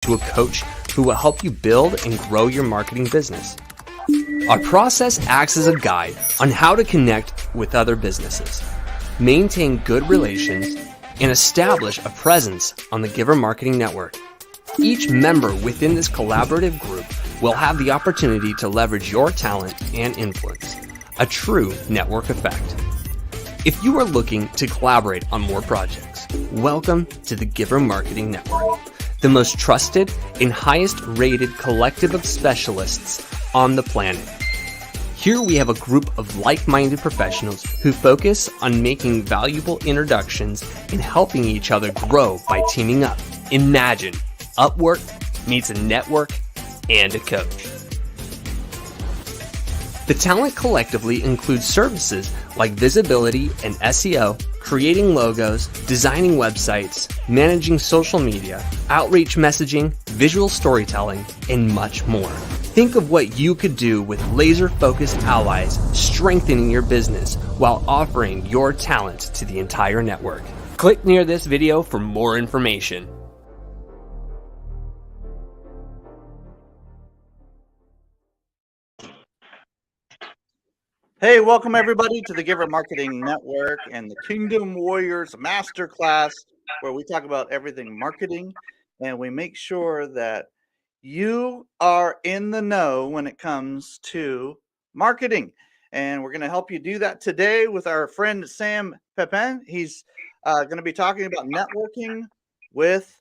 to a coach who will help you build and grow your marketing business. Our process acts as a guide on how to connect with other businesses, maintain good relations, and establish a presence on the Giver Marketing Network. Each member within this collaborative group will have the opportunity to leverage your talent and influence, a true network effect. If you are looking to collaborate on more projects, welcome to the Giver Marketing Network, the most trusted and highest rated collective of specialists on the planet. Here we have a group of like-minded professionals who focus on making valuable introductions and helping each other grow by teaming up. Imagine Upwork meets a network and a coach. The talent collectively includes services like visibility and SEO, creating logos, designing websites, managing social media, outreach messaging, visual storytelling, and much more. Think of what you could do with laser-focused allies, strengthening your business while offering your talent to the entire network. Click near this video for more information. Hey, welcome everybody to the Giver Marketing Network and the Kingdom Warriors Masterclass, where we talk about everything marketing and we make sure that you are in the know when it comes to marketing. And we're going to help you do that today with our friend Sam Pepin. He's going to be talking about networking with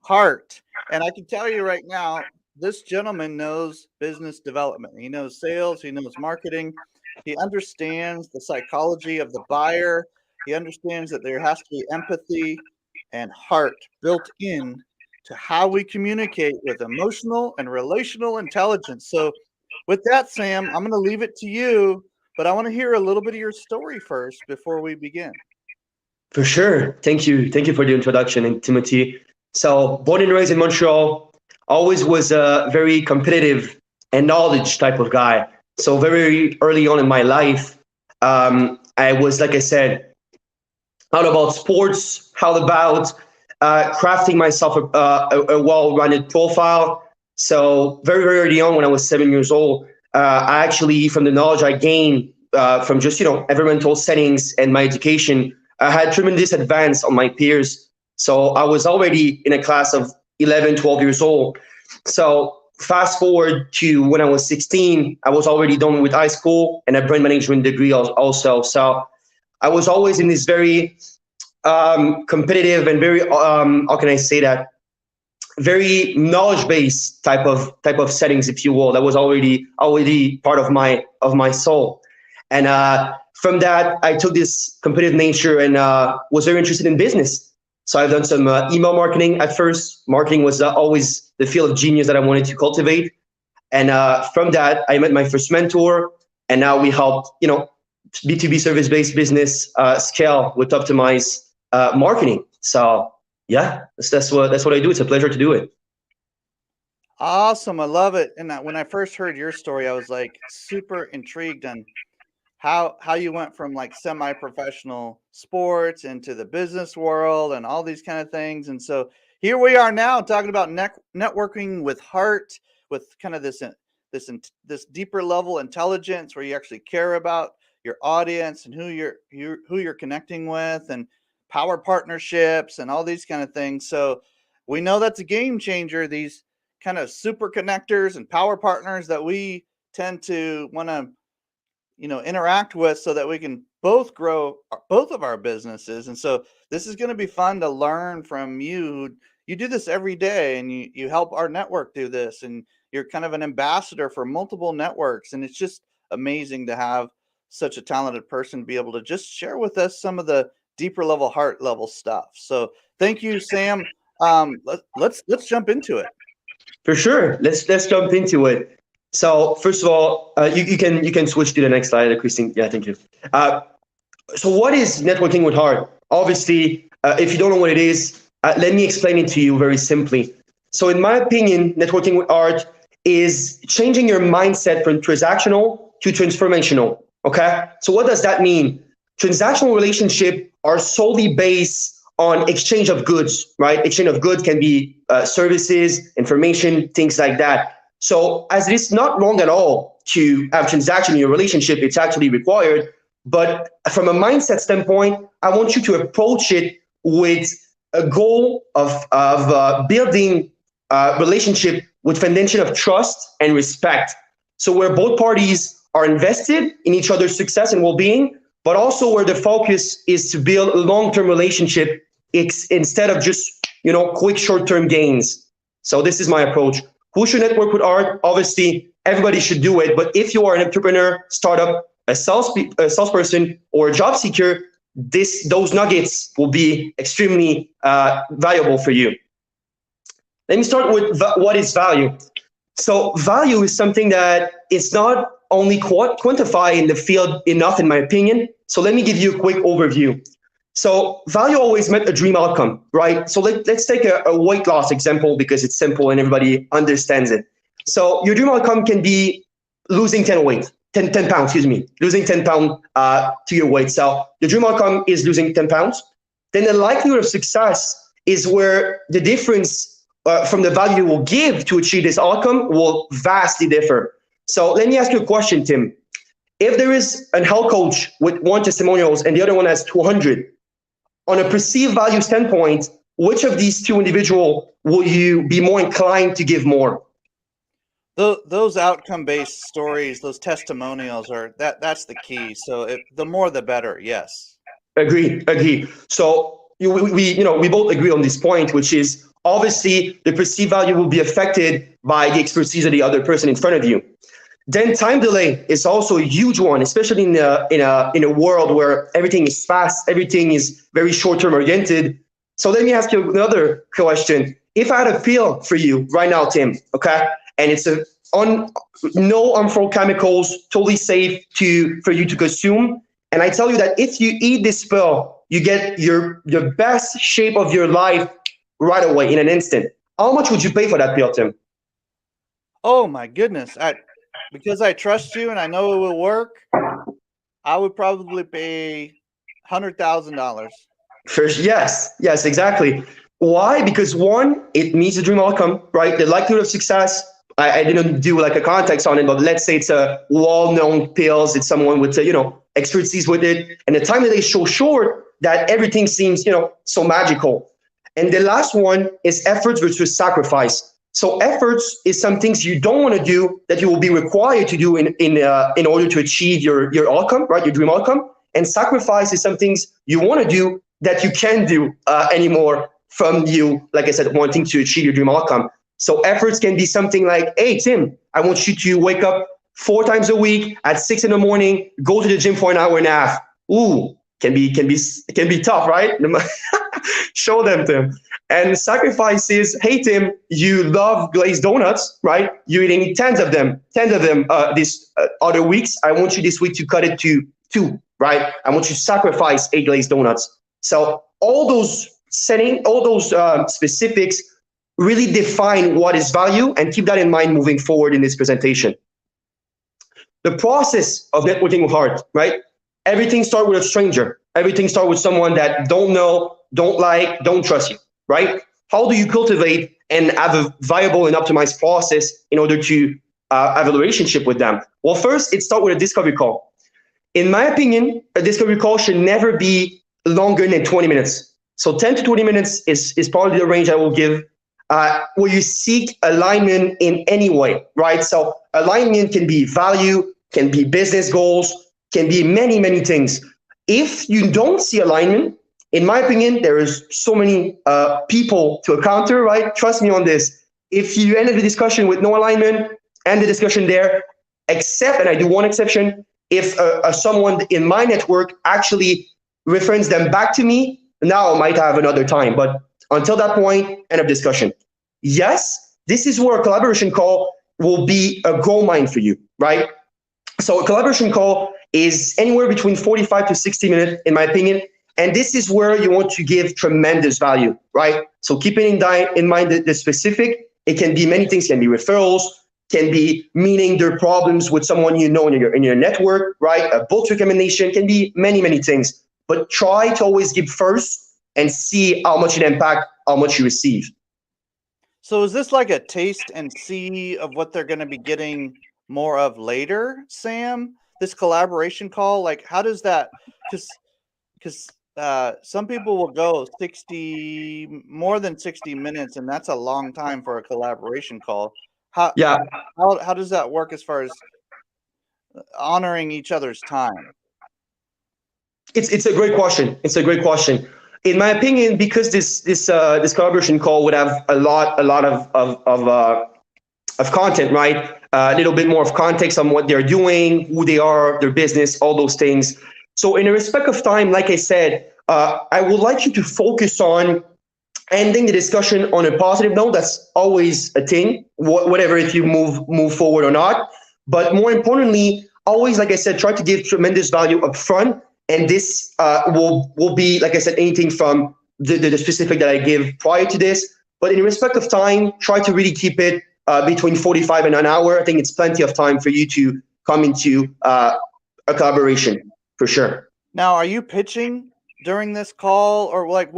heart. And I can tell you right now, this gentleman knows business development. He knows sales. He knows marketing. He understands the psychology of the buyer. He understands that there has to be empathy and heart built in to how we communicate with emotional and relational intelligence. So with that, Sam, I'm going to leave it to you, but I want to hear a little bit of your story first before we begin. For sure. Thank you. Thank you for the introduction, and Timothy. So born and raised in Montreal, always was a very competitive and knowledge type of guy. So very early on in my life, I was, like I said, all about sports, all about crafting myself a well-rounded profile. So very, very early on, when I was 7 years old, I actually, from the knowledge I gained from just, environmental settings and my education, I had tremendous advance on my peers. So I was already in a class of 11, 12 years old. So fast forward to when I was 16, I was already done with high school and a brand management degree also. So I was always in this very competitive and very, how can I say that? Very knowledge-based type of settings, if you will. That was already part of my soul. And from that, I took this competitive nature and was very interested in business. So I've done some email marketing at first. Marketing was always the field of genius that I wanted to cultivate. And from that, I met my first mentor. And now we help, B2B service-based business scale with optimized marketing. So yeah, that's what I do. It's a pleasure to do it. Awesome. I love it. And when I first heard your story, I was like super intrigued on how you went from like semi-professional sports into the business world and all these kind of things. And so here we are now talking about networking with heart, with kind of this deeper level intelligence where you actually care about your audience and who you're connecting with, and power partnerships and all these kind of things. So we know that's a game changer, these kind of super connectors and power partners that we tend to want to interact with so that we can both grow both of our businesses. And so this is going to be fun to learn from you. You do this every day, and you help our network do this, and you're kind of an ambassador for multiple networks. And it's just amazing to have such a talented person be able to just share with us some of the deeper level, heart level stuff. So thank you, Sam. Let's jump into it. For sure. Let's jump into it. So first of all, you can switch to the next slide, Christine. Yeah, thank you. So what is networking with heart? Obviously, if you don't know what it is, let me explain it to you very simply. So in my opinion, networking with heart is changing your mindset from transactional to transformational. Okay. So what does that mean? Transactional relationships are solely based on exchange of goods, right? Exchange of goods can be services, information, things like that. So as it is not wrong at all to have transaction in your relationship, it's actually required. But from a mindset standpoint, I want you to approach it with a goal of building a relationship with foundation of trust and respect. So where both parties are invested in each other's success and well-being, but also where the focus is to build a long-term relationship instead of just, quick short-term gains. So this is my approach. Who should network with art? Obviously, everybody should do it. But if you are an entrepreneur, startup, a salesperson, or a job seeker, those nuggets will be extremely valuable for you. Let me start with what is value. So value is something that it's not only quantified in the field enough, in my opinion. So let me give you a quick overview. So value always meant a dream outcome, right? So let's take a weight loss example because it's simple and everybody understands it. So your dream outcome can be losing 10 pounds, losing 10 pounds to your weight. So the dream outcome is losing 10 pounds. Then the likelihood of success is where the difference from the value you will give to achieve this outcome will vastly differ. So let me ask you a question, Tim. If there is an health coach with 1 testimonials and the other one has 200, on a perceived value standpoint, which of these two individuals will you be more inclined to give more? Those outcome-based stories, those testimonials that's the key. So the more, the better. Yes. Agree. So we both agree on this point, which is obviously the perceived value will be affected by the expertise of the other person in front of you. Then time delay is also a huge one, especially in a world where everything is fast, everything is very short-term oriented. So let me ask you another question. If I had a pill for you right now, Tim, okay, and it's no harmful chemicals, totally safe for you to consume, and I tell you that if you eat this pill, you get your best shape of your life right away in an instant. How much would you pay for that pill, Tim? Oh my goodness. Because I trust you and I know it will work, I would probably pay $100,000. First, yes, exactly. Why? Because one, it meets the dream outcome, right? The likelihood of success. I didn't do like a context on it, but let's say it's a well-known pills. It's someone with expertise with it, and the time that they show short that everything seems so magical. And the last one is efforts versus sacrifice. So efforts is some things you don't want to do that you will be required to do in order to achieve your outcome, right? Your dream outcome. And sacrifice is some things you want to do that you can't do anymore from you, like I said, wanting to achieve your dream outcome. So efforts can be something like, hey, Tim, I want you to wake up 4 times a week at 6 a.m, go to the gym for an hour and a half. Ooh, can be tough, right? Show them, Tim. And sacrifice is, hey, Tim, you love glazed donuts, right? You're eating 10 of them this other weeks. I want you this week to cut it to 2, right? I want you to sacrifice 8 glazed donuts. So all those specifics really define what is value, and keep that in mind moving forward in this presentation. The process of networking with heart, right? Everything starts with a stranger. Everything starts with someone that don't know, don't like, don't trust you, right? How do you cultivate and have a viable and optimized process in order to have a relationship with them? Well, first, it starts with a discovery call. In my opinion, a discovery call should never be longer than 20 minutes. So 10 to 20 minutes is probably the range I will give, where you seek alignment in any way, right? So alignment can be value, can be business goals, can be many, many things. If you don't see alignment, in my opinion, there is so many people to encounter, right? Trust me on this. If you end the discussion with no alignment, end the discussion there, except, and I do one exception, if someone in my network actually refers them back to me, now I might have another time. But until that point, end of discussion. Yes, this is where a collaboration call will be a gold mine for you, right? So a collaboration call is anywhere between 45 to 60 minutes, in my opinion. And this is where you want to give tremendous value, right? So keeping in mind the specific, it can be many things, can be referrals, can be meaning their problems with someone you know in your network, right? A book recommendation, can be many, many things. But try to always give first and see how much it impact, how much you receive. So is this like a taste and see of what they're going to be getting more of later, Sam? This collaboration call, like how does that? Because some people will go 60 more than 60 minutes, and that's a long time for a collaboration call. How Yeah, how does that work as far as honoring each other's time? it's a great question. It's a great question. In my opinion, because this collaboration call would have a lot of content, right? A little bit more of context on what they're doing, who they are, their business, all those things. So in a respect of time, like I said, I would like you to focus on ending the discussion on a positive note. That's always a thing, whatever, if you move forward or not. But more importantly, always, like I said, try to give tremendous value up front. And this will be, like I said, anything from the specific that I give prior to this. But in respect of time, try to really keep it between 45 and an hour. I think it's plenty of time for you to come into a collaboration, for sure. Now, are you pitching during this call, or like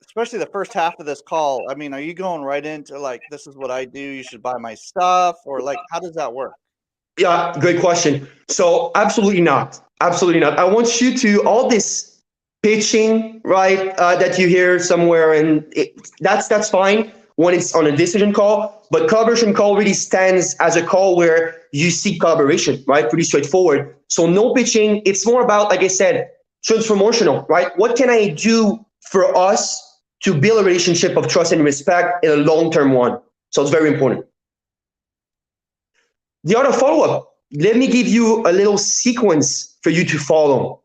especially the first half of this call? I mean, are you going right into like, this is what I do, you should buy my stuff, or like how does that work? Yeah, great question. So absolutely not. Absolutely not. I want you to, all this pitching, right, that you hear somewhere, and that's fine when it's on a decision call. But collaboration call really stands as a call where you seek collaboration, right? Pretty straightforward. So no pitching. It's more about, like I said, transformational, right? What can I do for us to build a relationship of trust and respect in a long-term one? So it's very important. The other follow-up, let me give you a little sequence for you to follow.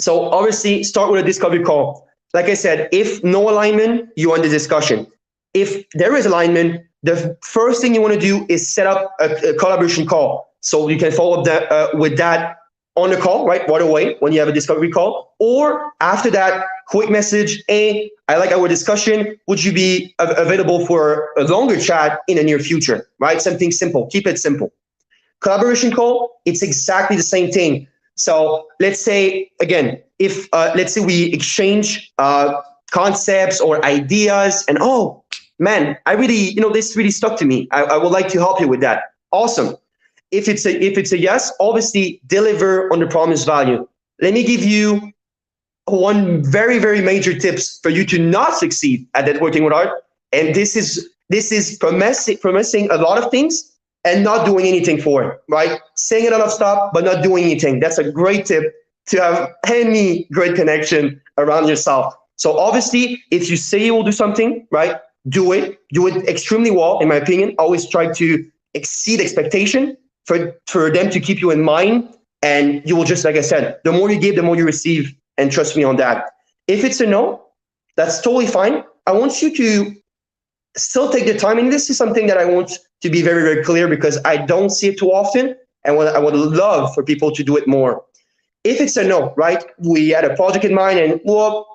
So obviously, start with a discovery call. Like I said, if no alignment, you end the discussion. If there is alignment, the first thing you want to do is set up a collaboration call. So you can follow up with that on the call, right away when you have a discovery call. Or after that, quick message, hey, I like our discussion. Would you be available for a longer chat in the near future, right? Something simple. Keep it simple. Collaboration call, it's exactly the same thing. So let's say, again, if let's say we exchange concepts or ideas, and oh man, I really, this really stuck to me. I would like to help you with that. Awesome. If it's a yes, obviously deliver on the promised value. Let me give you one very, very major tips for you to not succeed at networking with art. And this is promising a lot of things and not doing anything for it, right? Saying a lot of stuff, but not doing anything. That's a great tip to have any great connection around yourself. So obviously, if you say you will do something, right, do it extremely well, in my opinion. Always try to exceed expectation for them to keep you in mind. And you will just, like I said, the more you give, the more you receive. And trust me on that. If it's a no, that's totally fine. I want you to still take the time. And this is something that I want to be very, very clear, because I don't see it too often. And I would love for people to do it more. If it's a no, right? We had a project in mind and don't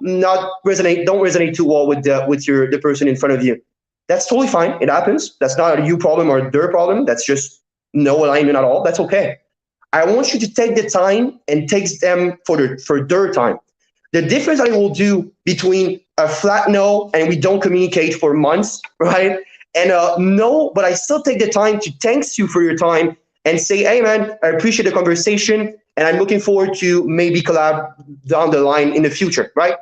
resonate too well with the person in front of you. That's totally fine. It happens. That's not a you problem or their problem. That's just no alignment at all. That's okay. I want you to take the time and take them for their time. The difference I will do between a flat no and we don't communicate for months, right? And no, but I still take the time to thank you for your time and say, hey man, I appreciate the conversation and I'm looking forward to maybe collab down the line in the future, right?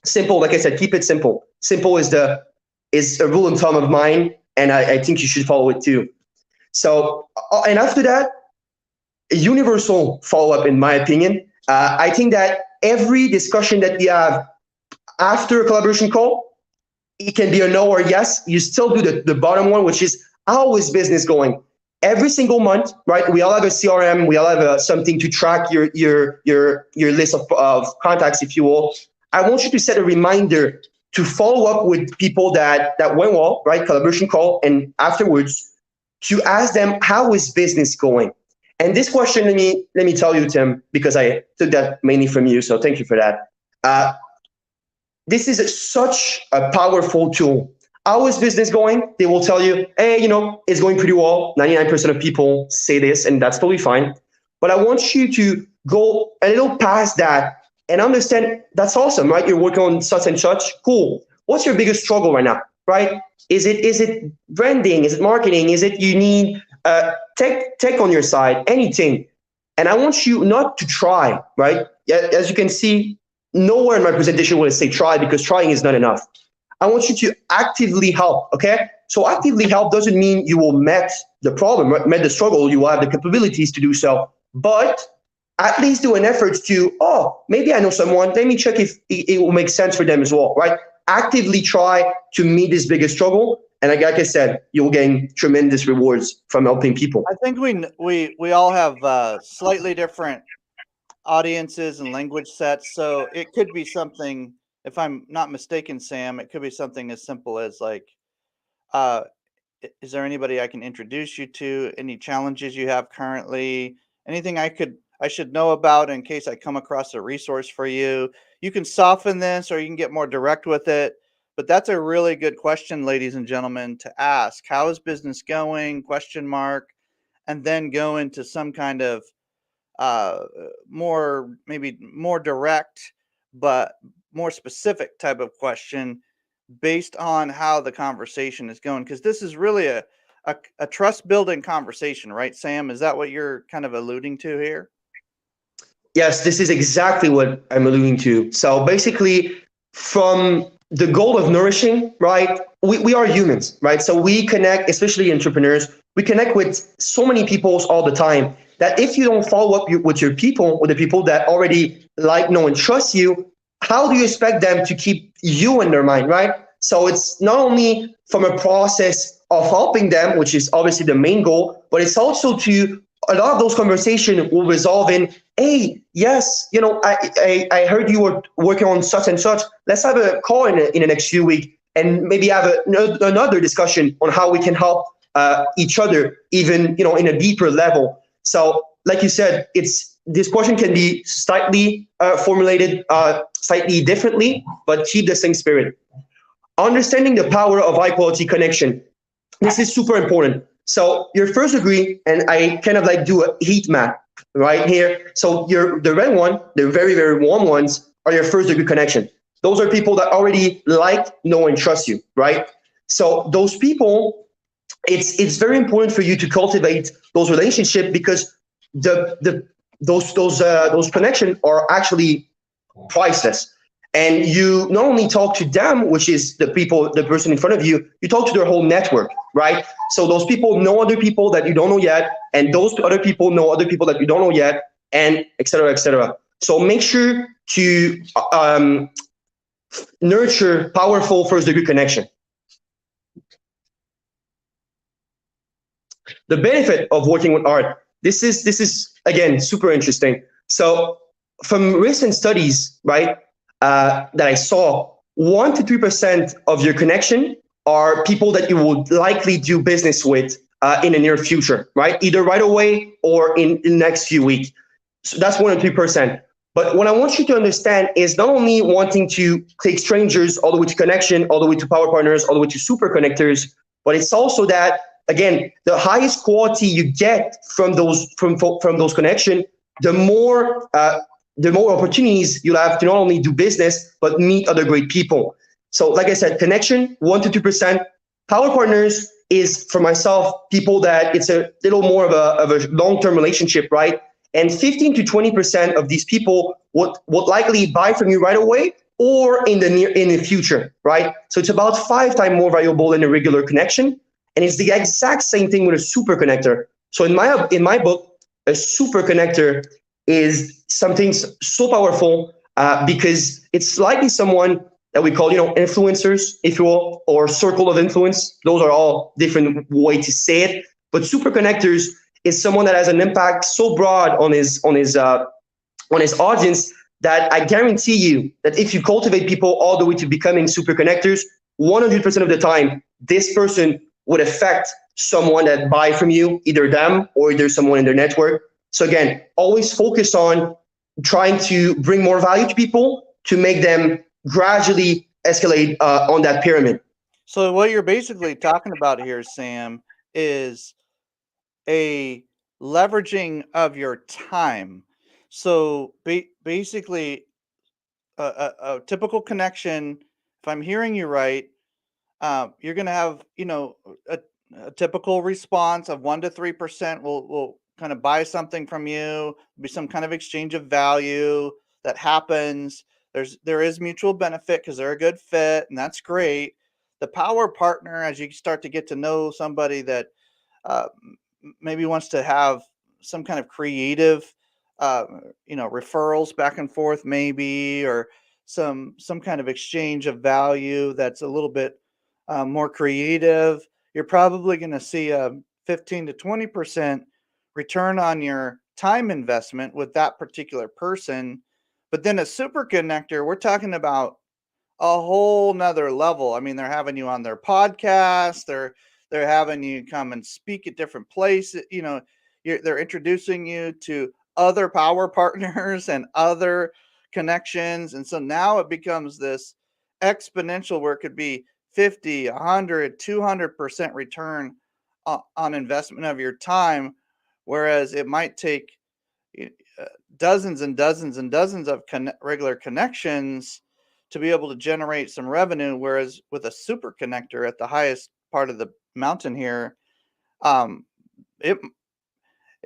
Simple, like I said, keep it simple. Simple is a rule of thumb of mine, and I think you should follow it too. So, and after that, a universal follow-up, in my opinion. I think that every discussion that we have after a collaboration call, it can be a no or yes. You still do the bottom one, which is how is business going? Every single month, right? We all have a CRM. We all have something to track your list of contacts, if you will. I want you to set a reminder to follow up with people that went well, right? Collaboration call, and afterwards to ask them, how is business going? And this question, let me tell you, Tim, because I took that mainly from you, so thank you for that. This is such a powerful tool. How is business going? They will tell you, hey, it's going pretty well. 99% of people say this, and that's totally fine. But I want you to go a little past that and understand that's awesome, right? You're working on such and such. Cool. What's your biggest struggle right now, right? Is it branding? Is it marketing? Is it you need tech on your side? Anything. And I want you not to try, right? As you can see, nowhere in my presentation will I say try, because trying is not enough. I want you to actively help, okay? So actively help doesn't mean you will met the problem, met the struggle, you will have the capabilities to do so, but at least do an effort to, oh, maybe I know someone, let me check if it will make sense for them as well, right? Actively try to meet this biggest struggle. And like I said, you'll gain tremendous rewards from helping people. I think we all have slightly different audiences and language sets, so it could be something. If I'm not mistaken, Sam, it could be something as simple as like, uh, is there anybody I can introduce you to? Any challenges you have currently? Anything I should know about in case I come across a resource for you? You can soften this or you can get more direct with it. But that's a really good question, ladies and gentlemen, to ask. How is business going? Question mark. And then go into some kind of uh, maybe more direct, but more specific type of question based on how the conversation is going. Because this is really a trust building conversation, right, Sam? Is that what you're kind of alluding to here? Yes, this is exactly what I'm alluding to. So basically, from the goal of nourishing, right? We are humans, right? So we connect, especially entrepreneurs, we connect with so many people all the time that if you don't follow up with your people, with the people that already like, know, and trust you, how do you expect them to keep you in their mind, right? So it's not only from a process of helping them, which is obviously the main goal, but it's also to a lot of those conversations will resolve in, hey, yes, I heard you were working on such and such. Let's have a call in the next few weeks and maybe have another discussion on how we can help each other, even in a deeper level. So, like you said, this question can be slightly formulated slightly differently, but keep the same spirit. Understanding the power of high quality connection. This is super important. So your first degree, and I kind of like do a heat map right here. So the red one, the very, very warm ones, are your first degree connection. Those are people that already like, know, and trust you, right? So those people, it's very important for you to cultivate those relationships, because those connections are actually priceless. And you not only talk to them, which is the person in front of you, you talk to their whole network, right? So those people know other people that you don't know yet, and those other people know other people that you don't know yet, and et cetera, et cetera. So make sure to nurture powerful first degree connection. The benefit of working with art. This is again super interesting. So from recent studies, right, that I saw, 1 to 3% of your connection are people that you would likely do business with in the near future, right? Either right away or in the next few weeks. So that's 1 to 3%. But what I want you to understand is not only wanting to take strangers all the way to connection, all the way to power partners, all the way to super connectors, but it's also that, again, the highest quality you get from those connections, the more opportunities you'll have to not only do business, but meet other great people. So like I said, connection, 1 to 2%. Power partners is, for myself, people that it's a little more of a long-term relationship, right? And 15 to 20% of these people would likely buy from you right away or in the future, right? So it's about 5 times more valuable than a regular connection. And it's the exact same thing with a super connector. So in my book, a super connector is something so powerful because it's likely someone that we call, influencers, if you will, or circle of influence. Those are all different ways to say it. But super connectors is someone that has an impact so broad on his audience that I guarantee you that if you cultivate people all the way to becoming super connectors, 100% of the time, this person would affect someone that buy from you, either them or either someone in their network. So again, always focus on trying to bring more value to people to make them gradually escalate on that pyramid. So what you're basically talking about here, Sam, is a leveraging of your time. So basically, a typical connection, if I'm hearing you right, you're going to have, a typical response of 1 to 3% will kind of buy something from you, be some kind of exchange of value that happens. There is mutual benefit because they're a good fit, and that's great. The power partner, as you start to get to know somebody that maybe wants to have some kind of creative, referrals back and forth, maybe, or some kind of exchange of value that's a little bit more creative. You're probably going to see a 15 to 20% return on your time investment with that particular person. But then a super connector, we're talking about a whole nother level. I mean, they're having you on their podcast. They're having you come and speak at different places. They're introducing you to other power partners and other connections. And so now it becomes this exponential where it could be 50, 100, 200% return on investment of your time. Whereas it might take dozens and dozens and dozens of regular connections to be able to generate some revenue. Whereas with a super connector at the highest part of the mountain here, it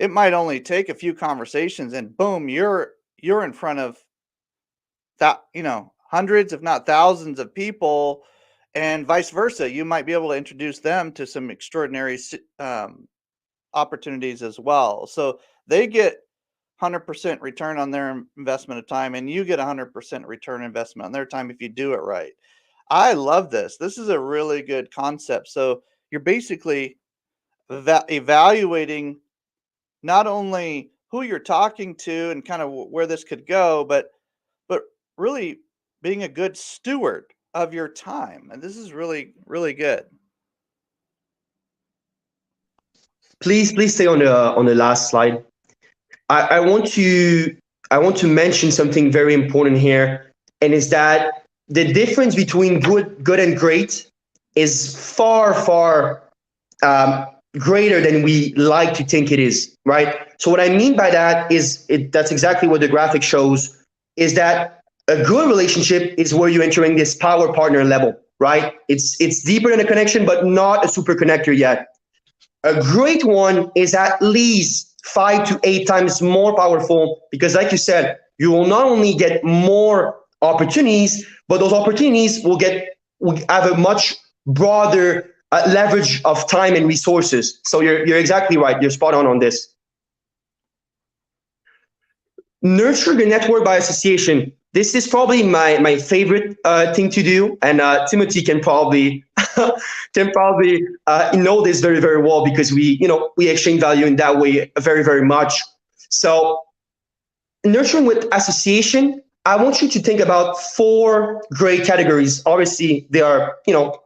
might only take a few conversations and boom, you're in front of that, hundreds, if not thousands of people, and vice versa. You might be able to introduce them to some extraordinary opportunities as well. So they get 100% return on their investment of time, and you get 100% return investment on their time if you do it right. I love this. This is a really good concept. So you're basically evaluating not only who you're talking to and kind of where this could go, but really being a good steward of your time. And this is really, really good. Please stay on the last slide. I want to mention something very important here, and is that the difference between good and great is far greater than we like to think it is, right? So what I mean by that is that's exactly what the graphic shows, is that a good relationship is where you're entering this power partner level, right? It's deeper than a connection, but not a super connector yet. A great one is at least 5 to 8 times more powerful, because like you said, you will not only get more opportunities, but those opportunities will have a much broader leverage of time and resources. So you're exactly right. You're spot on this. Nurture your network by association. This is probably my favorite thing to do, and Timothy can probably know this very, very well, because we exchange value in that way very, very much. So nurturing with association, I want you to think about 4 great categories. Obviously, there are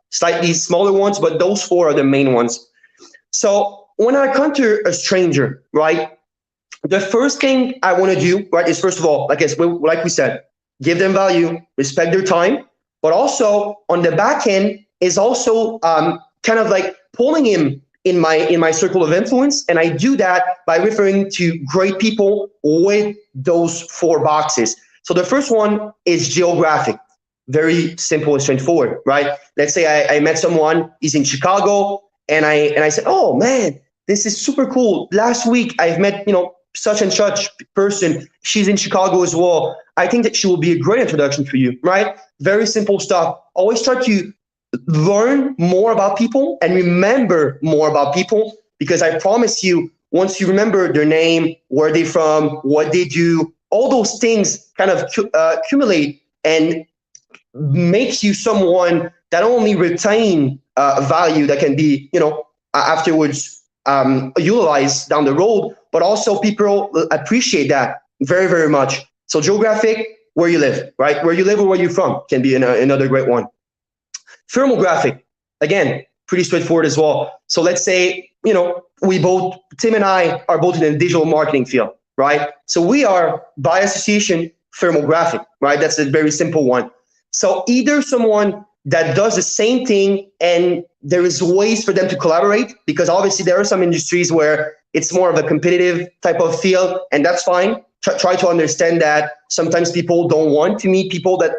slightly smaller ones, but those 4 are the main ones. So when I encounter a stranger, right, the first thing I want to do, right, is first of all, like we said, give them value, respect their time, but also on the back end is also kind of like pulling him in my circle of influence. And I do that by referring to great people with those 4 boxes. So the first one is geographic. Very simple and straightforward, right? Let's say I met someone, he's in Chicago, and I said, oh man, this is super cool. Last week I've met, such and such person. She's in Chicago as well. I think that she will be a great introduction for you, right? Very simple stuff. Always try to learn more about people and remember more about people, because I promise you, once you remember their name, where they're from, what they do, all those things kind of accumulate and makes you someone that only retain value that can be, afterwards utilized down the road, but also people appreciate that very, very much. So geographic, where you live, right? Where you live or where you're from can be another great one. Firmographic, again, pretty straightforward as well. So let's say, Tim and I are both in the digital marketing field, right? So we are, by association, firmographic, right? That's a very simple one. So either someone that does the same thing and there is ways for them to collaborate, because obviously there are some industries where it's more of a competitive type of field, and that's fine. Try to understand that sometimes people don't want to meet people that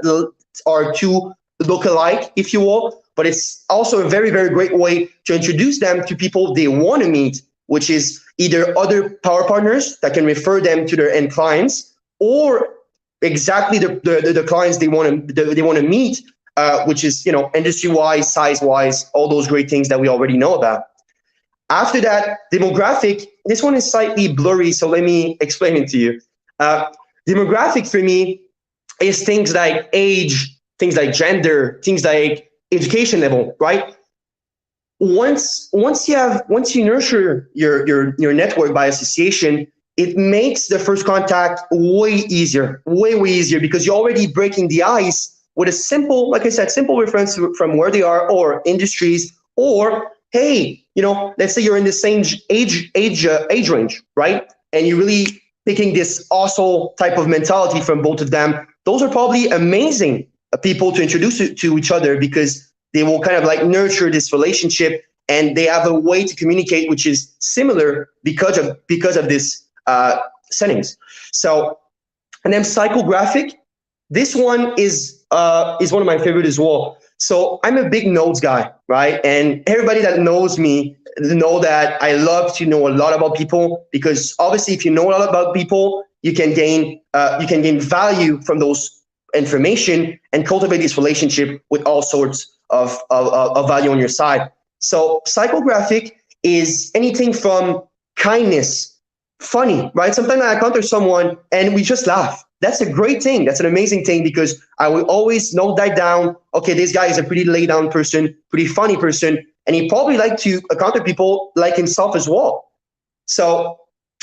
are too look-alike, if you will, but it's also a very, very great way to introduce them to people they want to meet, which is either other power partners that can refer them to their end clients, or exactly the clients they want to meet, which is, industry-wise, size-wise, all those great things that we already know about. After that, demographic, this one is slightly blurry, so let me explain it to you. Demographic for me is things like age, things like gender, things like education level, right? Once you nurture your network by association, it makes the first contact way easier, way easier, because you're already breaking the ice with a simple, like I said, simple reference from where they are, or industries, or hey, let's say you're in the same age range, right? And you're really picking this also type of mentality from both of them. Those are probably amazing people to introduce to each other, because they will kind of like nurture this relationship, and they have a way to communicate which is similar because of this settings. So, and then psychographic, this one is one of my favorite as well. So I'm a big notes guy, right? And everybody that knows me know that I love to know a lot about people, because obviously if you know a lot about people, you can gain value from those information and cultivate this relationship with all sorts of value on your side. So psychographic is anything from kindness, funny, right? Sometimes I encounter someone and we just laugh. That's a great thing. That's an amazing thing, because I will always note that down. Okay, this guy is a pretty laid down person, pretty funny person, and he probably like to encounter people like himself as well. So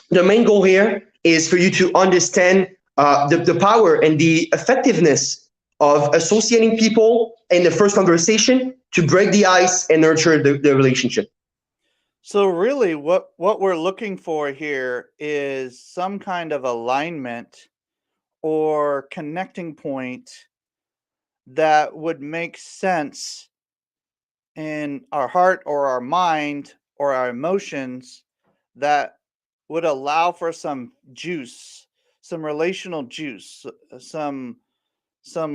the main goal here is for you to understand the power and the effectiveness of associating people in the first conversation to break the ice and nurture the relationship. So really what we're looking for here is some kind of alignment or connecting point that would make sense in our heart or our mind or our emotions, that would allow for some juice, some relational juice, some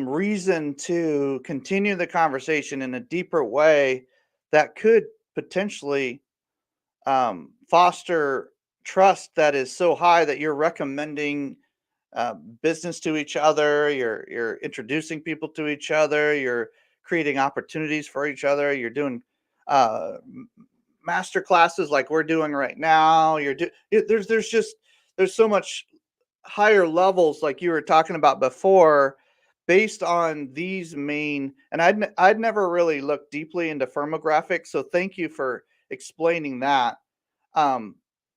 reason to continue the conversation in a deeper way that could potentially foster trust that is so high that you're recommending business to each other, you're introducing people to each other, you're creating opportunities for each other, you're doing master classes like we're doing right now. There's so much higher levels, like you were talking about before, based on these main. And I'd never really looked deeply into firmographics, so thank you for explaining that.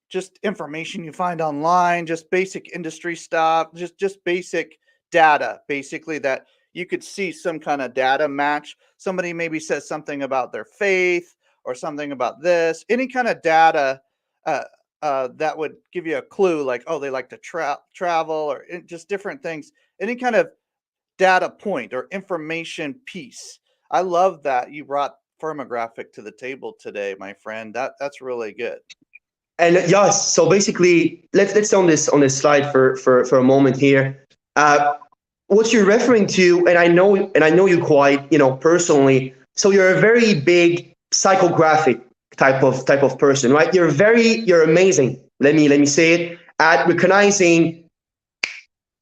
Just information you find online, just basic industry stuff, just basic data, basically, that you could see some kind of data match. Somebody maybe says something about their faith or something about this, any kind of data that would give you a clue, like, oh, they like to travel, or just different things, any kind of data point or information piece. I love that you brought firmographic to the table today, my friend. That's really good. And yes, so basically, let's stay on this slide for a moment here. What you're referring to, and I know you quite, personally. So you're a very big psychographic type of person, right? You're amazing. Let me say it, at recognizing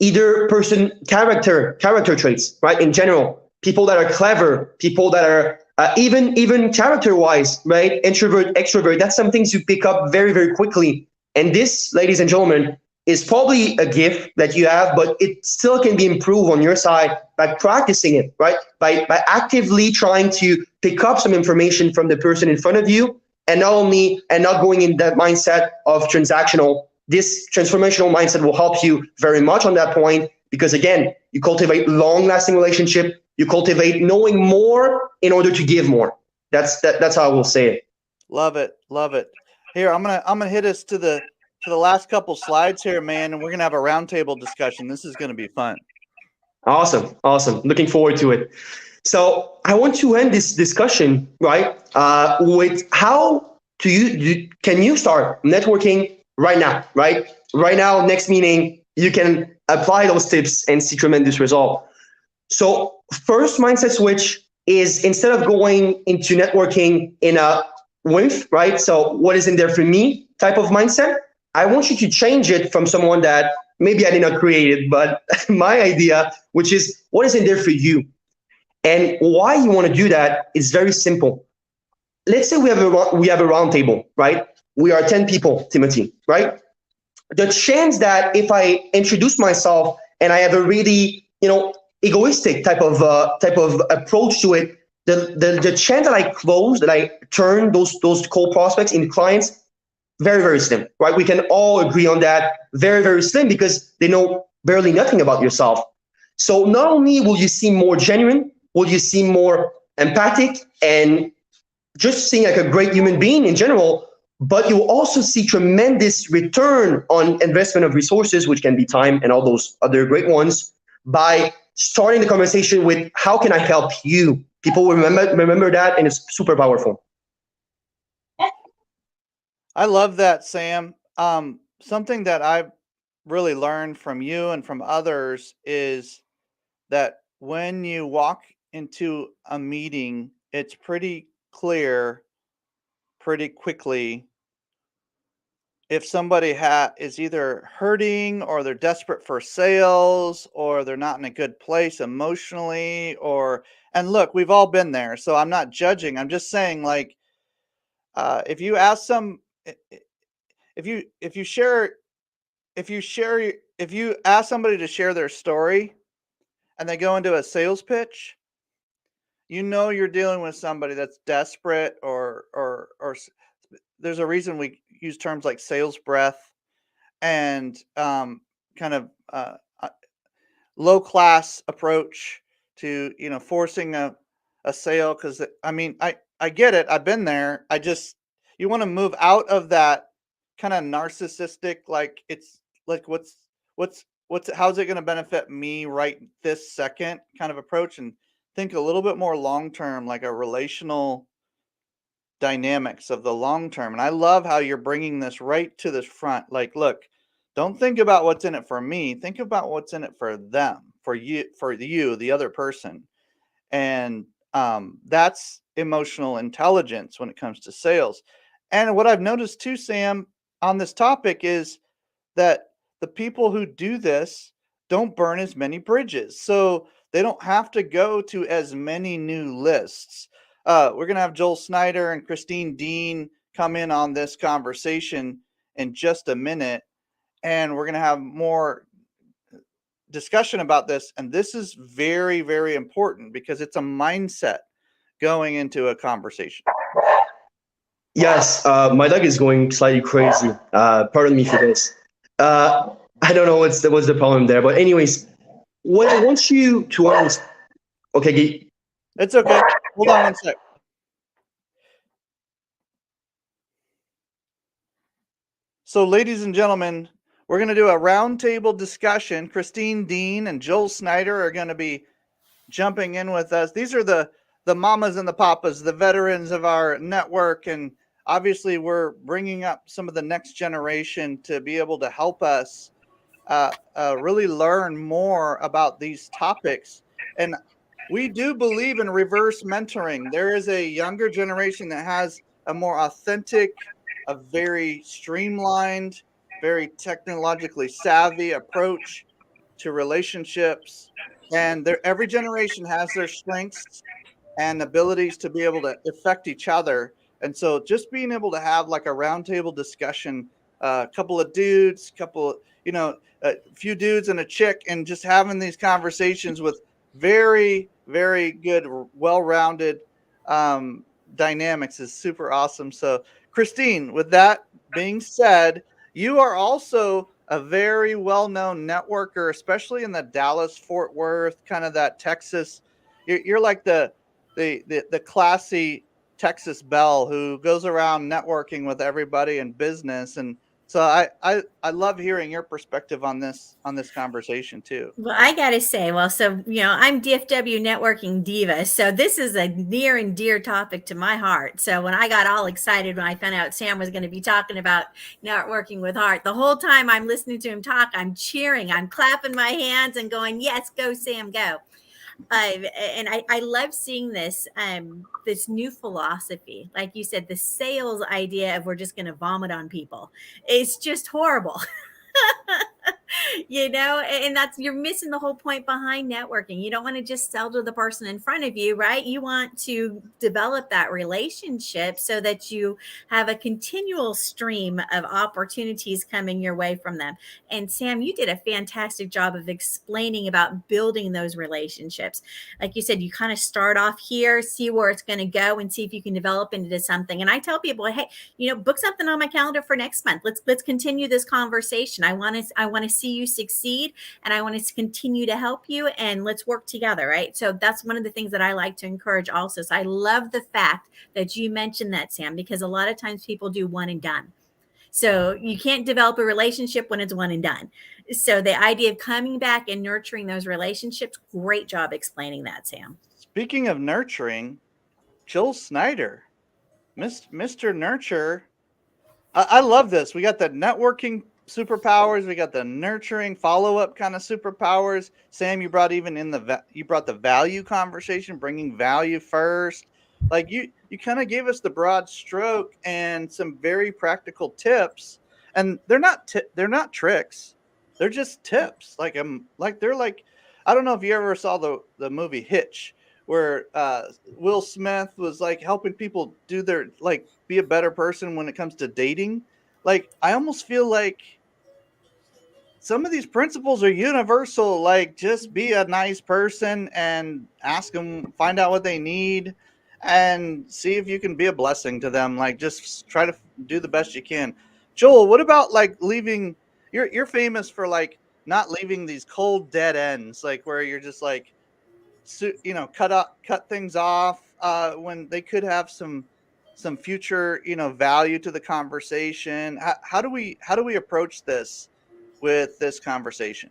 either person character traits, right? In general, people that are clever, people that are even character-wise, right? Introvert, extrovert, that's some things you pick up very, very quickly. And this, ladies and gentlemen, is probably a gift that you have, but it still can be improved on your side by practicing it, right? By actively trying to pick up some information from the person in front of you, and not going in that mindset of transactional. This transformational mindset will help you very much on that point, because again, you cultivate long-lasting relationship. You cultivate knowing more in order to give more. That's how I will say it. Love it. Here, I'm gonna hit us to the last couple slides here, man, and we're gonna have a roundtable discussion. This is gonna be fun. Awesome. Looking forward to it. So I want to end this discussion, right, with how can you start networking right now, right now, next meeting, you can apply those tips and see tremendous result. So first mindset switch is, instead of going into networking in a whiff, right? So what is in there for me type of mindset, I want you to change it from someone that maybe I did not create it, but my idea, which is what is in there for you. And why you want to do that is very simple. Let's say we have a round table, right? We are 10 people, Timothy, right? The chance that if I introduce myself and I have a really, egoistic type of approach to it, the chance that I close, that I turn those cold prospects into clients, very, very slim, right? We can all agree on that. Very, very slim, because they know barely nothing about yourself. So not only will you seem more genuine, will you seem more empathic and just seeing like a great human being in general, but you'll also see tremendous return on investment of resources, which can be time and all those other great ones, by starting the conversation with, how can I help you? People will remember that, and it's super powerful. I love that, Sam. Something that I've really learned from you and from others is that when you walk into a meeting, it's pretty clear pretty quickly if somebody is either hurting, or they're desperate for sales, or they're not in a good place emotionally, and look, we've all been there, so I'm not judging. I'm just saying, like, if you ask if you ask somebody to share their story and they go into a sales pitch, you're dealing with somebody that's desperate, or there's a reason we use terms like sales breath, and kind of low class approach to forcing a sale, because I get it, I've been there. You want to move out of that kind of narcissistic, like, it's like, how's it going to benefit me right this second kind of approach, and think a little bit more long term, like a relational dynamics of the long term. And I love how you're bringing this right to the front. Like, look, don't think about what's in it for me. Think about what's in it for them, for you, the other person. And that's emotional intelligence when it comes to sales. And what I've noticed too, Sam, on this topic is that the people who do this don't burn as many bridges. So they don't have to go to as many new lists. We're going to have Joel Snyder and Christine Dean come in on this conversation in just a minute. And we're going to have more discussion about this. And this is very, very important, because it's a mindset going into a conversation. Yes, my dog is going slightly crazy. Pardon me for this. I don't know what's the problem there, but anyways, what I want you to understand. Okay, it's okay. Hold on one sec. So, ladies and gentlemen, we're going to do a roundtable discussion. Christine Dean and Joel Snyder are going to be jumping in with us. These are the mamas and the papas, the veterans of our network, and obviously we're bringing up some of the next generation to be able to help us really learn more about these topics. And we do believe in reverse mentoring. There is a younger generation that has a more authentic, a very streamlined, very technologically savvy approach to relationships. And every generation has their strengths and abilities to be able to affect each other. And so just being able to have like a roundtable discussion, a couple of dudes, a few dudes and a chick, and just having these conversations with very, very good, well-rounded dynamics is super awesome. So, Christine, with that being said, you are also a very well-known networker, especially in the Dallas-Fort Worth, kind of that Texas. You're like the classy Texas belle who goes around networking with everybody in business. And So I love hearing your perspective on this conversation too. Well, I got to say, I'm DFW networking diva. So this is a near and dear topic to my heart. So when I got all excited when I found out Sam was going to be talking about networking with heart, the whole time I'm listening to him talk, I'm cheering, I'm clapping my hands and going, yes, go Sam, go. And I love seeing this this new philosophy, like you said, the sales idea of we're just going to vomit on people. It's just horrible. And that's, you're missing the whole point behind networking. You don't want to just sell to the person in front of you, right? You want to develop that relationship so that you have a continual stream of opportunities coming your way from them. And Sam, you did a fantastic job of explaining about building those relationships. Like you said, you kind of start off here, see where it's going to go, and see if you can develop into something. And I tell people, hey, book something on my calendar for next month. Let's continue this conversation. I want to see you succeed, and I want to continue to help you, and let's work together, right? So that's one of the things that I like to encourage also. So I love the fact that you mentioned that, Sam, because a lot of times people do one and done. So you can't develop a relationship when it's one and done. So the idea of coming back and nurturing those relationships, great job explaining that, Sam. Speaking of nurturing, Joel Snyder, Mr. Nurture. I love this. We got the networking superpowers. We got the nurturing follow-up kind of superpowers. Sam, you brought the value conversation, bringing value first. Like you kind of gave us the broad stroke and some very practical tips. And they're not tricks. They're just tips. I don't know if you ever saw the movie Hitch, where Will Smith was like helping people do their be a better person when it comes to dating. Like I almost feel like some of these principles are universal. Like just be a nice person and ask them, find out what they need, and see if you can be a blessing to them. Like just try to do the best you can. Joel, what about like leaving? You're famous for like not leaving these cold dead ends, like where you're just like, cut things off when they could have some future value to the conversation. How do we approach this with this conversation?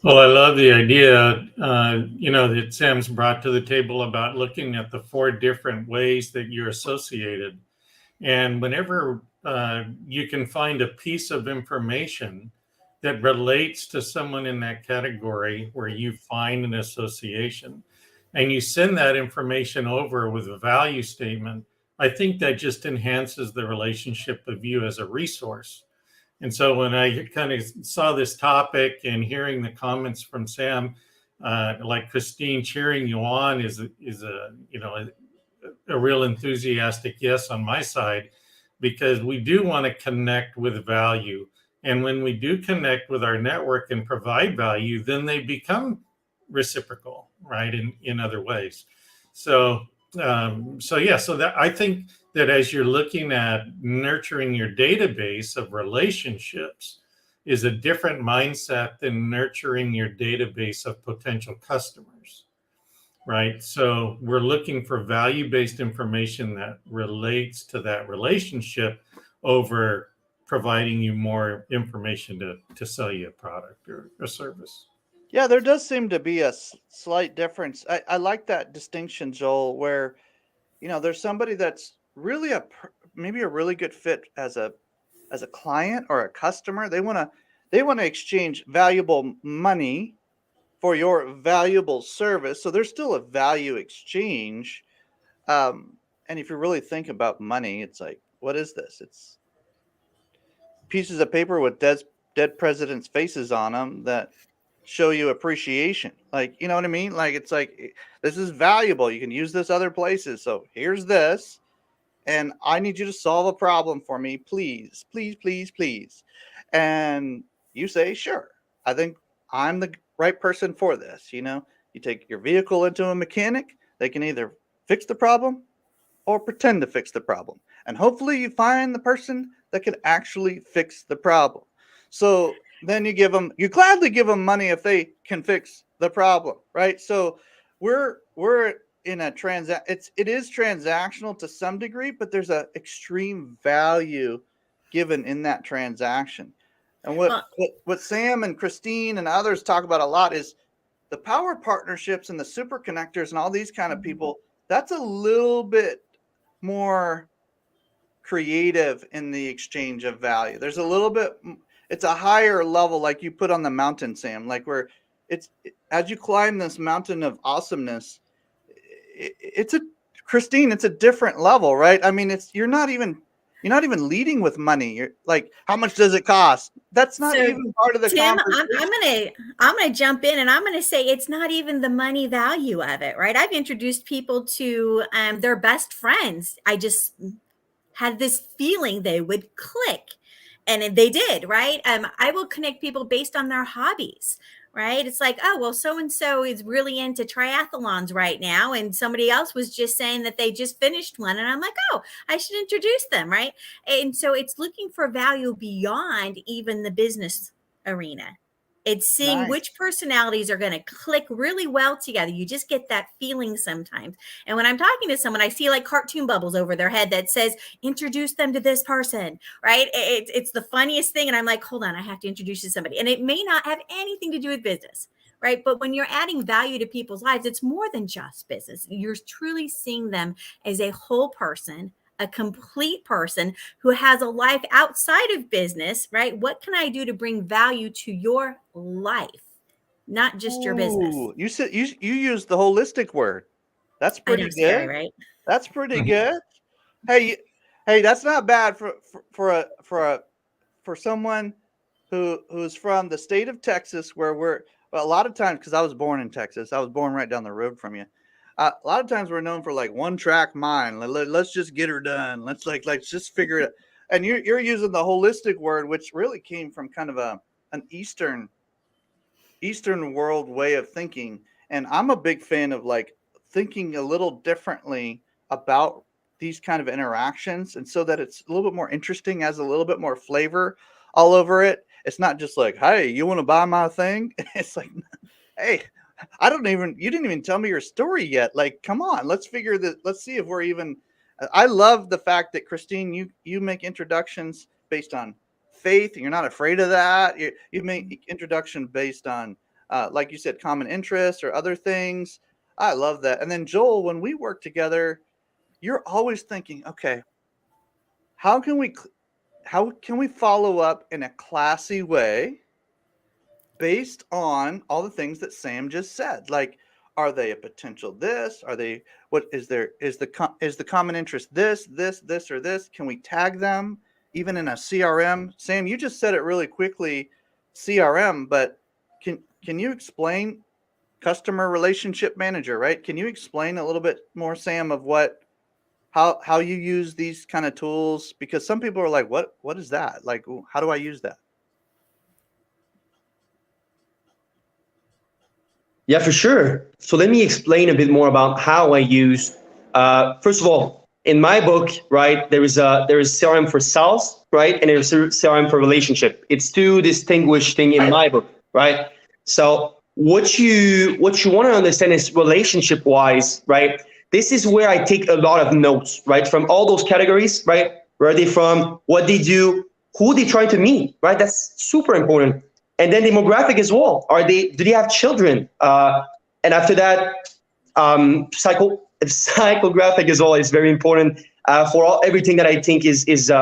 Well, I love the idea, that Sam's brought to the table about looking at the 4 different ways that you're associated. And whenever you can find a piece of information that relates to someone in that category where you find an association, and you send that information over with a value statement, I think that just enhances the relationship of you as a resource. And so when I kind of saw this topic and hearing the comments from Sam, like Christine cheering you on is a real enthusiastic yes on my side, because we do want to connect with value. And when we do connect with our network and provide value, then they become reciprocal, right, in other ways. So that I think that as you're looking at nurturing your database of relationships is a different mindset than nurturing your database of potential customers, right? So we're looking for value-based information that relates to that relationship over providing you more information to sell you a product or a service. Yeah, there does seem to be a slight difference. I like that distinction, Joel, where there's somebody that's really maybe a really good fit as a client or a customer. They want to exchange valuable money for your valuable service. So there's still a value exchange. And if you really think about money, it's like, what is this? It's pieces of paper with dead presidents' faces on them that show you appreciation. Like, you know what I mean? Like, it's like, this is valuable. You can use this other places. So here's this. And I need you to solve a problem for me, please, please, please, please. And you say, sure, I think I'm the right person for this. You take your vehicle into a mechanic. They can either fix the problem or pretend to fix the problem. And hopefully you find the person that can actually fix the problem. So then you gladly give them money if they can fix the problem, right? So we're in a it is transactional to some degree, but there's a extreme value given in that transaction. And Well, what Sam and Christine and others talk about a lot is the power partnerships and the super connectors and all these kind of people. That's a little bit more creative in the exchange of value. There's a little bit, it's a higher level, like you put on the mountain, Sam, like where it's, as you climb this mountain of awesomeness, it's a, Christine, it's a different level, right? I mean, you're not even leading with money. You're like, how much does it cost? That's not even part of the Tim, conversation. I'm gonna jump in, and I'm gonna say it's not even the money value of it, right? I've introduced people to their best friends. I just had this feeling they would click, and they did, right? I will connect people based on their hobbies, right? It's like, oh, well, so and so is really into triathlons right now, and somebody else was just saying that they just finished one, and I'm like, oh, I should introduce them, right? And so it's looking for value beyond even the business arena. It's seeing Nice. which personalities are going to click really well together. You just get that feeling sometimes. And when I'm talking to someone, I see like cartoon bubbles over their head that says, introduce them to this person, right? It's the funniest thing. And I'm like, hold on, I have to introduce you to somebody. And it may not have anything to do with business, right? But when you're adding value to people's lives, it's more than just business. You're truly seeing them as a whole person, a complete person who has a life outside of business, right? What can I do to bring value to your life, not just your business? You said you used the holistic word. That's pretty good, scary, right? That's pretty good. Hey, that's not bad for someone who's from the state of Texas, where a lot of times, because I was born in Texas, I was born right down the road from you. A lot of times we're known for like one track mind. Let's just get her done. Let's just figure it out. And you're using the holistic word, which really came from kind of an Eastern world way of thinking. And I'm a big fan of like thinking a little differently about these kind of interactions, and so that it's a little bit more interesting, has a little bit more flavor all over it. It's not just like, hey, you want to buy my thing? It's like, hey, you didn't even tell me your story yet. Like, come on, let's see if we're even. I love the fact that Christine, you make introductions based on faith, and you're not afraid of that. You make introduction based on, like you said, common interests or other things. I love that. And then Joel, when we work together, you're always thinking, okay, how can we follow up in a classy way based on all the things that Sam just said? Like, are they a potential this? Are they, what is the common interest this, or this? Can we tag them even in a CRM? Sam, you just said it really quickly, CRM, but can you explain customer relationship manager, right? Can you explain a little bit more, Sam, of how you use these kind of tools? Because some people are like, what is that? Like, how do I use that? Yeah, for sure. So let me explain a bit more about how I use. First of all, in my book, right, there is CRM for sales, right, and there's CRM for relationship. It's two distinguished things in my book, right? So what you want to understand is relationship wise, right? This is where I take a lot of notes, right, from all those categories, right? Where are they from? What they do? Who they try to meet, right? That's super important. And then demographic as well. Do they have children? And after that, psychographic as well is very important for everything that I think is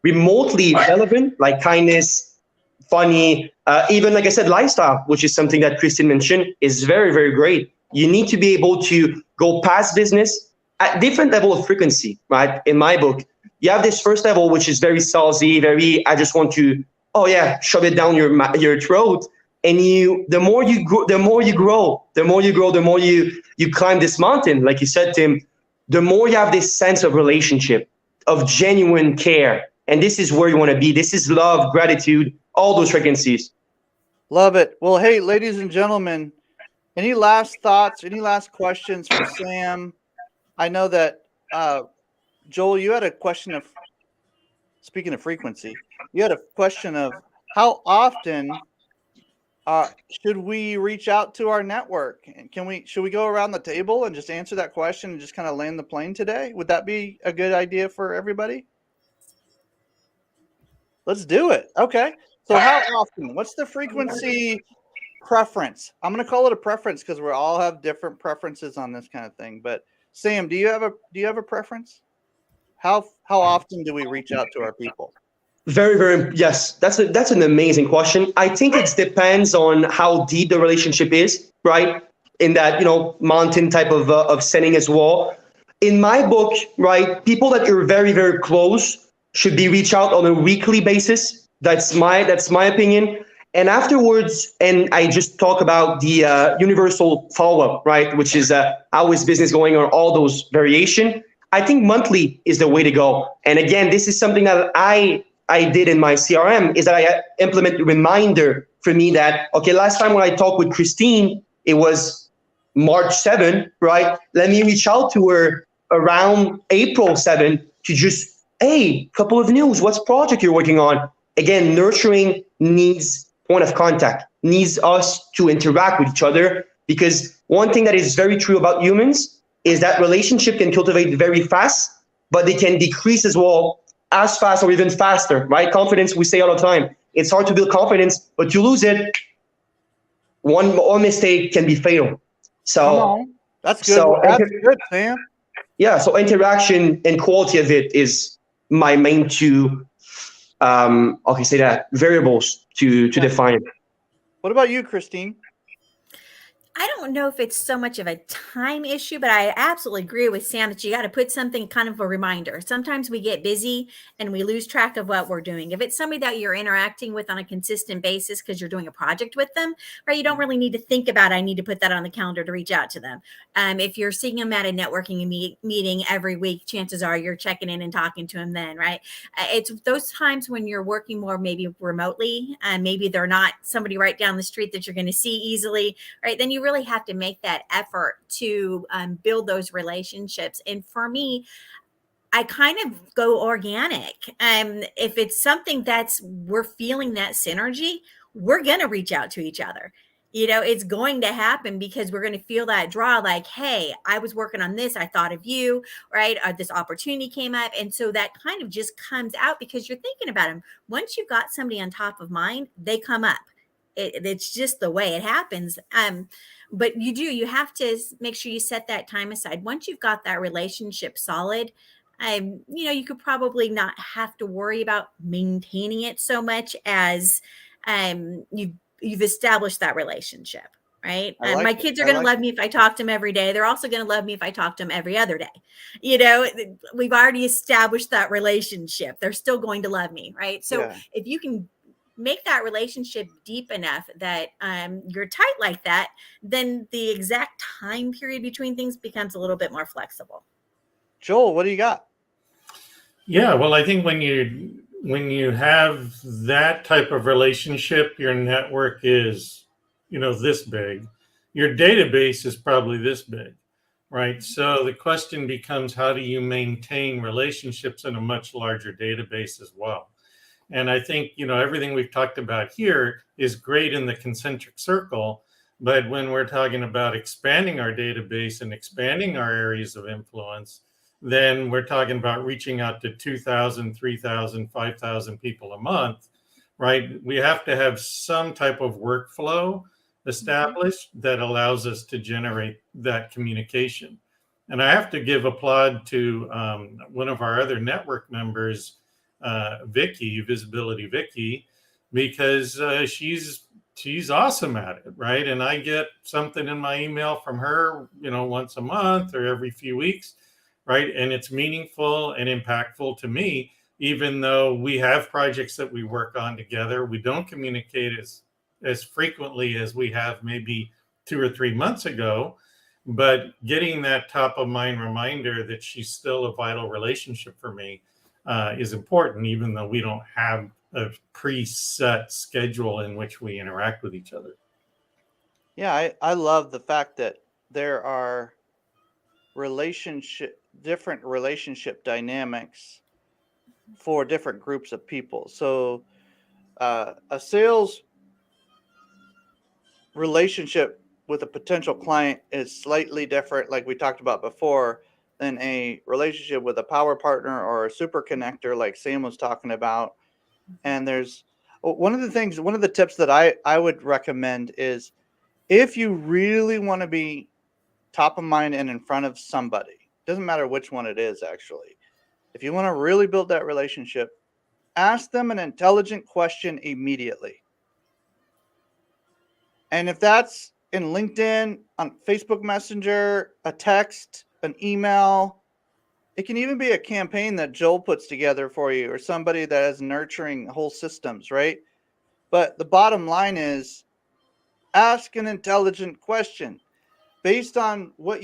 remotely relevant, like kindness, funny, even like I said, lifestyle, which is something that Kristen mentioned, is very, very great. You need to be able to go past business at different level of frequency, right? In my book, you have this first level, which is very salesy, I just want to, shove it down your throat. And the more you grow, the more you climb this mountain, like you said, Tim, the more you have this sense of relationship, of genuine care. And this is where you want to be. This is love, gratitude, all those frequencies. Love it. Well, hey, ladies and gentlemen, any last thoughts, any last questions for Sam? I know that, Joel, you had a question of, speaking of frequency, you had a question of how often should we reach out to our network? And should we go around the table and just answer that question and just kind of land the plane today? Would that be a good idea for everybody? Let's do it. Okay. So how often? What's the frequency preference? I'm going to call it a preference because we all have different preferences on this kind of thing. But Sam, do you have a preference? How often do we reach out to our people? Very, very, yes. That's an amazing question. I think it depends on how deep the relationship is, right? In that, mountain type of setting as well. In my book, right, people that you're very, very close should be reach out on a weekly basis. That's my opinion. And afterwards, and I just talk about the universal follow-up, right, which is how is business going, or all those variation. I think monthly is the way to go. And again, this is something that I did in my CRM, is that I implement a reminder for me that, okay, last time when I talked with Christine, it was March 7th, right? Let me reach out to her around April 7th to just, hey, couple of news, what's project you're working on? Again, nurturing needs point of contact, needs us to interact with each other, because one thing that is very true about humans is that relationship can cultivate very fast, but they can decrease as well, as fast or even faster, right? Confidence, we say all the time. It's hard to build confidence, but you lose it. One mistake can be fatal. So come on. That's good. That's good, Sam. Yeah, so interaction and quality of it is my main two, variables to define it. What about you, Christine? I don't know if it's so much of a time issue, but I absolutely agree with Sam that you got to put something kind of a reminder. Sometimes we get busy and we lose track of what we're doing. If it's somebody that you're interacting with on a consistent basis because you're doing a project with them, right, you don't really need to think about, I need to put that on the calendar to reach out to them. If you're seeing them at a networking meeting every week, chances are you're checking in and talking to them then, right? It's those times when you're working more maybe remotely, and maybe they're not somebody right down the street that you're going to see easily, right? Then you really have to make that effort to build those relationships. And for me, I kind of go organic. If it's something that's we're feeling that synergy, we're going to reach out to each other. It's going to happen because we're going to feel that draw, like, hey, I was working on this. I thought of you, right? This opportunity came up. And so that kind of just comes out because you're thinking about them. Once you've got somebody on top of mind, they come up. It's just the way it happens. But you have to make sure you set that time aside. Once you've got that relationship solid, you could probably not have to worry about maintaining it so much as you've established that relationship, right? My kids are going to love me if I talk to them every day. They're also going to love me if I talk to them every other day. We've already established that relationship. They're still going to love me, right? So if you can make that relationship deep enough that you're tight like that, then the exact time period between things becomes a little bit more flexible. Joel, what do you got? Yeah, well, I think when you have that type of relationship, your network is, this big. Your database is probably this big, right? So the question becomes, how do you maintain relationships in a much larger database as well? And I think, everything we've talked about here is great in the concentric circle. But when we're talking about expanding our database and expanding our areas of influence, then we're talking about reaching out to 2,000, 3,000, 5,000 people a month, right? We have to have some type of workflow established that allows us to generate that communication. And I have to give applaud to one of our other network members, Vicky, Visibility Vicky, because she's awesome at it, right? And I get something in my email from her, once a month or every few weeks, right? And it's meaningful and impactful to me, even though we have projects that we work on together. We don't communicate as frequently as we have maybe 2 or 3 months ago, but getting that top of mind reminder that she's still a vital relationship for me is important, even though we don't have a preset schedule in which we interact with each other. Yeah, I love the fact that there are different relationship dynamics for different groups of people. So a sales relationship with a potential client is slightly different, like we talked about before, than a relationship with a power partner or a super connector like Sam was talking about. And there's one of the tips that I would recommend is, if you really want to be top of mind and in front of somebody, doesn't matter which one it is, actually, if you want to really build that relationship, ask them an intelligent question immediately. And if that's in LinkedIn, on Facebook Messenger, a text, an email, it can even be a campaign that Joel puts together for you, or somebody that is nurturing whole systems, right? But the bottom line is, ask an intelligent question based on what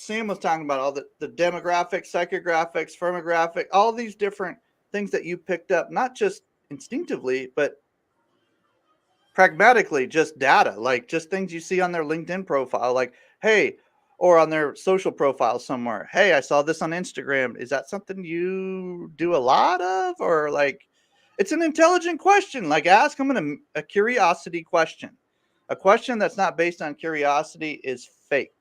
Sam was talking about, all the demographics, psychographics, firmographic, all these different things that you picked up, not just instinctively, but pragmatically, just data, like just things you see on their LinkedIn profile, like, hey, or on their social profile somewhere. Hey, I saw this on Instagram. Is that something you do a lot of? Or like, it's an intelligent question. Like, ask them a curiosity question. A question that's not based on curiosity is fake.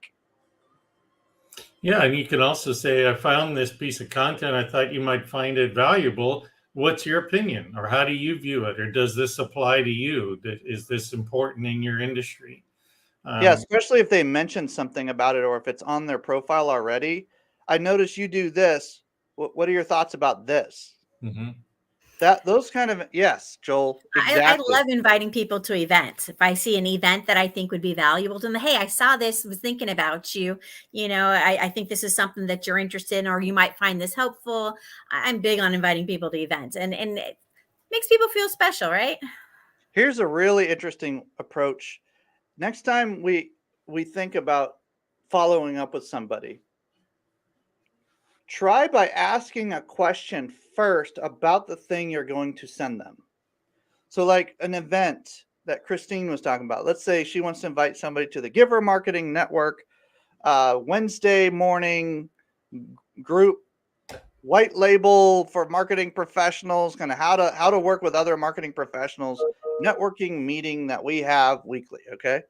Yeah, and you can also say, I found this piece of content. I thought you might find it valuable. What's your opinion? Or how do you view it? Or does this apply to you? Is this important in your industry? Yeah, especially if they mention something about it, or if it's on their profile already. I notice you do this. What are your thoughts about this? Mhm. Those kind of, yes, Joel, I exactly. love inviting people to events. If I see an event that I think would be valuable to them, hey, I saw this, was thinking about you. I think this is something that you're interested in, or you might find this helpful. I'm big on inviting people to events, and it makes people feel special, right? Here's a really interesting approach. Next time we think about following up with somebody, try by asking a question first about the thing you're going to send them. So, like an event that Christine was talking about. Let's say she wants to invite somebody to the Giver Marketing Network Wednesday morning group white label for marketing professionals, kind of how to work with other marketing professionals networking meeting that we have weekly. Okay.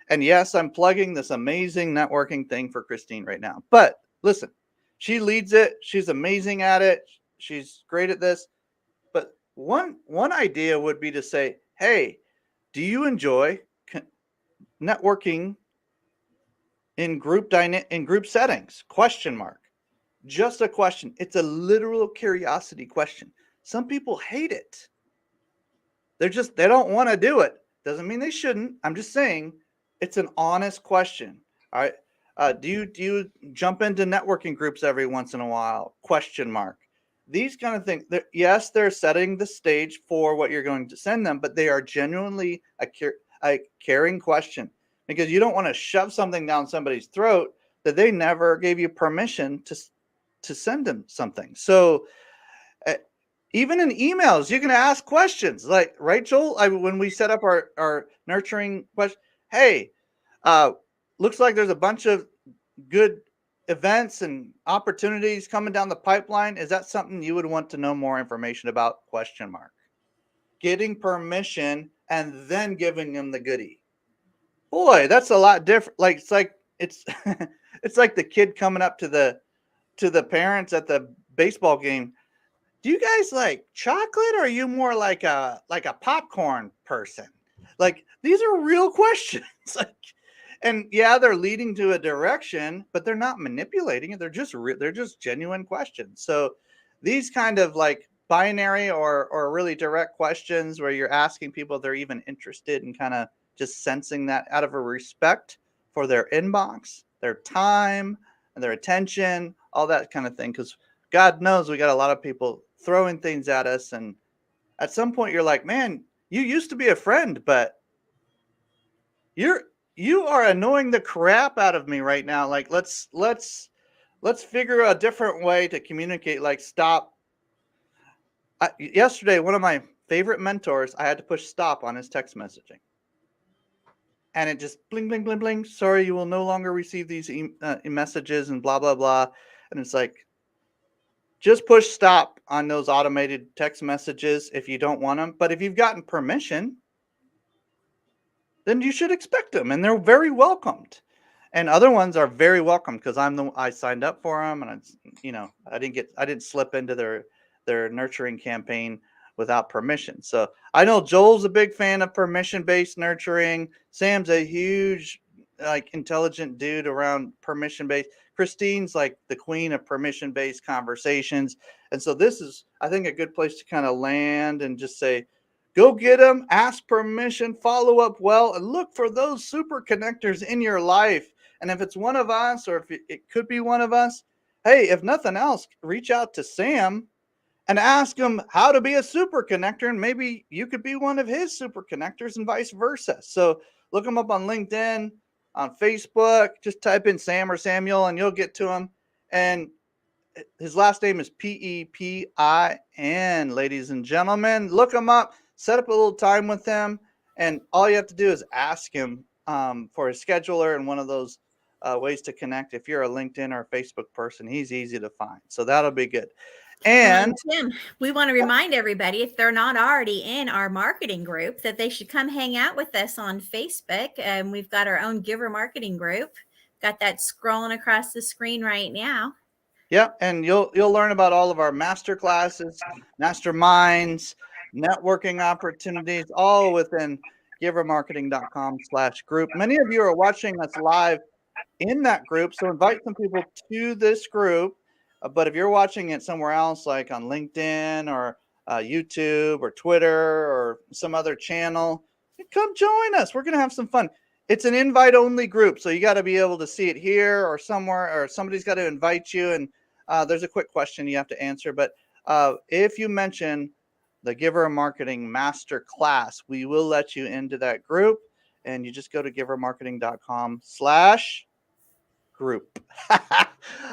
And yes, I'm plugging this amazing networking thing for Christine right now. But listen, she leads it. She's amazing at it. She's great at this. But one idea would be to say, "Hey, do you enjoy networking in group settings?" Question mark. Just a question. It's a literal curiosity question. Some people hate it. They don't want to do it. Doesn't mean they shouldn't. I'm just saying it's an honest question. All right. Do you jump into networking groups every once in a while? Question mark. These kind of things. Yes, they're setting the stage for what you're going to send them, but they are genuinely a caring question, because you don't want to shove something down somebody's throat that they never gave you permission to send them something. So even in emails, you can ask questions like, right, Joel? When we set up our nurturing question, hey, looks like there's a bunch of good events and opportunities coming down the pipeline. Is that something you would want to know more information about? Question mark. Getting permission and then giving them the goodie. Boy, that's a lot different. Like it's it's like the kid coming up to the parents at the baseball game. Do you guys like chocolate, or are you more like a popcorn person? Like, these are real questions. Like, and yeah, they're leading to a direction, but they're not manipulating it. They're just genuine questions. So these kind of like binary or really direct questions where you're asking people if they're even interested, and kind of just sensing that out of a respect for their inbox, their time, and their attention, all that kind of thing. Because God knows we got a lot of people throwing things at us, and at some point you're like, man, you used to be a friend, but you are annoying the crap out of me right now. Like, let's figure a different way to communicate. Like, stop. Yesterday, one of my favorite mentors, I had to push stop on his text messaging, and it just bling bling bling bling. Sorry, you will no longer receive these messages and blah blah blah. And it's like, just push stop on those automated text messages if you don't want them. But if you've gotten permission, then you should expect them, and they're very welcomed. And other ones are very welcome because I signed up for them, and I didn't slip into their nurturing campaign. without permission. So I know Joel's a big fan of permission-based nurturing. Sam's a huge, like, intelligent dude around permission-based. Christine's like the queen of permission-based conversations. And so this is, I think, a good place to kind of land and just say, go get them, ask permission, follow up well, and look for those super connectors in your life. And if it's one of us, or if it could be one of us, hey, if nothing else, reach out to Sam and ask him how to be a super connector, and maybe you could be one of his super connectors and vice versa. So look him up on LinkedIn, on Facebook. Just type in Sam or Samuel and you'll get to him. And his last name is Pepin, ladies and gentlemen. Look him up, set up a little time with him, and all you have to do is ask him for a scheduler and one of those ways to connect. If you're a LinkedIn or a Facebook person, he's easy to find. So that'll be good. And Tim, we want to remind everybody, if they're not already in our marketing group, that they should come hang out with us on Facebook. And we've got our own Giver Marketing group. Got that scrolling across the screen right now. yeah, and you'll learn about all of our masterclasses, masterminds, networking opportunities, all within givermarketing.com/group. Many of you are watching us live in that group, so invite some people to this group. But if you're watching it somewhere else, like on LinkedIn or YouTube or Twitter or some other channel, come join us. We're going to have some fun. It's an invite-only group, so you got to be able to see it here or somewhere, or somebody's got to invite you. And there's a quick question you have to answer. But if you mention the Giver Marketing Masterclass, we will let you into that group. And you just go to givermarketing.com/group.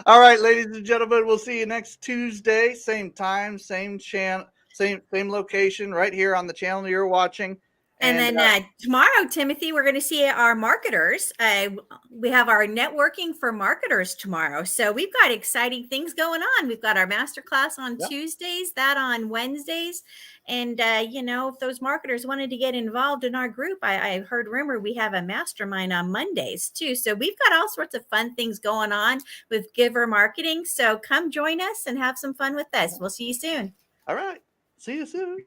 All right, ladies and gentlemen, we'll see you next Tuesday, same time, same channel, same location, right here on the channel you're watching. And then tomorrow, Timothy, we're going to see our marketers. We have our networking for marketers tomorrow. So we've got exciting things going on. We've got our masterclass on Tuesdays, that on Wednesdays. And, if those marketers wanted to get involved in our group, I heard rumor we have a mastermind on Mondays too. So we've got all sorts of fun things going on with Giver Marketing. So come join us and have some fun with us. We'll see you soon. All right. See you soon.